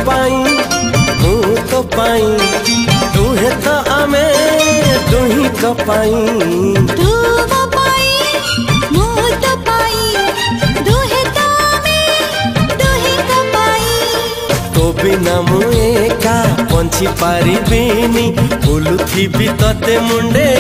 पाई मु तो पाई दुहे तो आमे दुही को पाई तू वो पाई मु तो पाई दुहे तो आमे दुही को पाई। तो बिना मु एका पंछी पारिबिनी बुलुथिबि तते मुंडे।